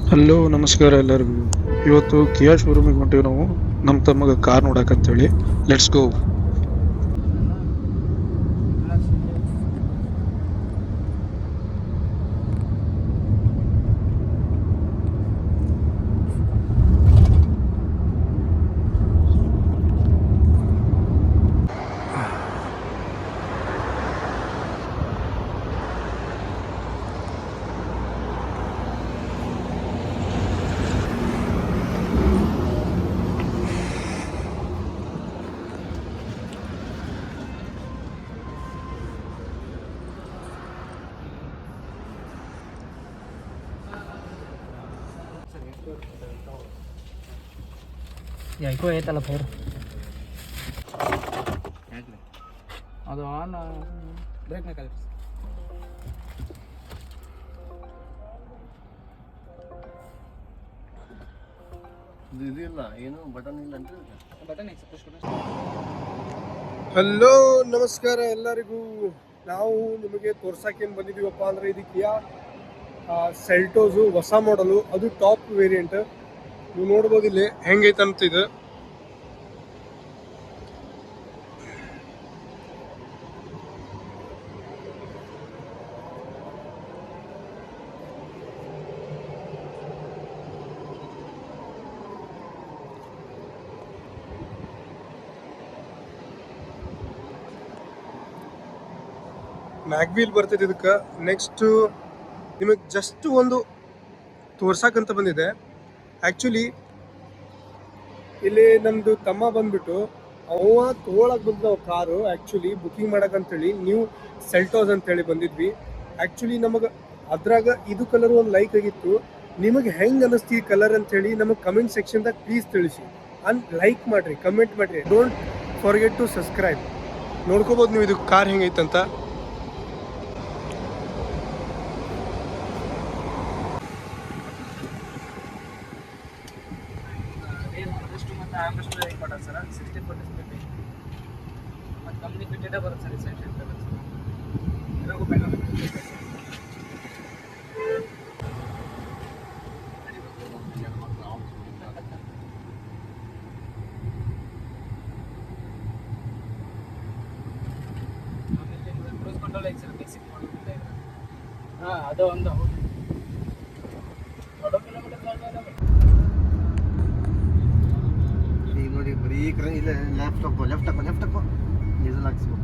Hello ನಮಸ್ಕಾರ ಎಲ್ಲರಿಗೂ. ಇವತ್ತು ಕಿಯಾ ಶೋರೂಮಿಗೆ ಹೊಂಟೀವಿ ನಾವು ನಮ್ಮ ತಮ್ಮಗ ಕಾರ್ ನೋಡಕಂತೇಳಿ. Let's go. ಯಾಕೋ ಐತಲ್ಲ ಫೋರ್ ಅದು ಆನ್ ಬ್ರೇಕ್ ಮೇಲೆ ಇದಿಲ್ಲ ಏನು ಬಟನ್ ಇಲ್ಲ ಅಂತ ಬಟನ್ ಹಲೋ ನಮಸ್ಕಾರ ಎಲ್ಲರಿಗೂ. ನಾವು ನಿಮಗೆ ತೋರ್ಸಕ್ಕೇನು ಬಂದಿದ್ದೀವಪ್ಪ ಅಂದರೆ ಇದು ಕಿಯಾ ಸೆಲ್ಟೋಸು ಹೊಸ ಮಾಡಲು, ಅದು ಟಾಪ್ ವೇರಿಯಂಟ್. ನೀವು ನೋಡ್ಬೋದು ಇಲ್ಲಿ ಹೆಂಗೈತಂತ ಇದು. ಮ್ಯಾಗ್ವೀಲ್ ಬರ್ತೈತೆ ಇದಕ್ಕೆ. ನೆಕ್ಸ್ಟು ನಿಮಗೆ ಜಸ್ಟ್ ಒಂದು ತೋರ್ಸಕ್ಕಂತ ಬಂದಿದೆ. ಆ್ಯಕ್ಚುಲಿ ಇಲ್ಲಿ ನಮ್ಮದು ತಮ್ಮ ಬಂದ್ಬಿಟ್ಟು ಅವ ತೊಗೊಳಕ್ಕೆ ಬಂದ ಕಾರು ಆ್ಯಕ್ಚುಲಿ ಬುಕಿಂಗ್ ಮಾಡಕ್ಕಂತೇಳಿ ನ್ಯೂ ಸೆಲ್ಟೋಸ್ ಅಂತೇಳಿ ಬಂದಿದ್ವಿ. ಆ್ಯಕ್ಚುಲಿ ನಮಗೆ ಅದ್ರಾಗ ಇದು ಕಲರ್ ಒಂದು ಲೈಕ್ ಆಗಿತ್ತು. ನಿಮಗೆ ಹೆಂಗೆ ಅನ್ನಿಸ್ತು ಈ ಕಲರ್ ಅಂತೇಳಿ ನಮಗೆ ಕಮೆಂಟ್ ಸೆಕ್ಷನ್ದಾಗ ಪ್ಲೀಸ್ ತಿಳಿಸಿ. ಲೈಕ್ ಮಾಡಿರಿ, ಕಮೆಂಟ್ ಮಾಡಿರಿ. Don't forget to subscribe. ನೋಡ್ಕೋಬೋದು ನೀವು ಇದು ಕಾರ್ ಹೆಂಗೈತಂತ. ಸರ್ 64 ಡಿಸ್ಪ್ಲೇ ಮತ್ತು ಕಂಪ್ನಿ ಫಿಟೆಡೇ ಬರುತ್ತೆ ಸರ್. ಸೆಂಟ್ ಇರೋದು ಬೇಡ. ಕ್ರೂಸ್ ಕಂಟ್ರೋಲ್ ಐತೆ ಸರ್, ಬೇಸಿಕ್ ಮಾಡೋದಿಲ್ಲ ಇದೆ. ಹಾಂ ಅದು ಒಂದು ಈಗ ನೋಡಿ ಬರೀ ಇಲ್ಲ ಲೆಫ್ಟ್ ಹಾಕೋ ಇದು ಹಾಕ್ಸ್ಬೇಕು.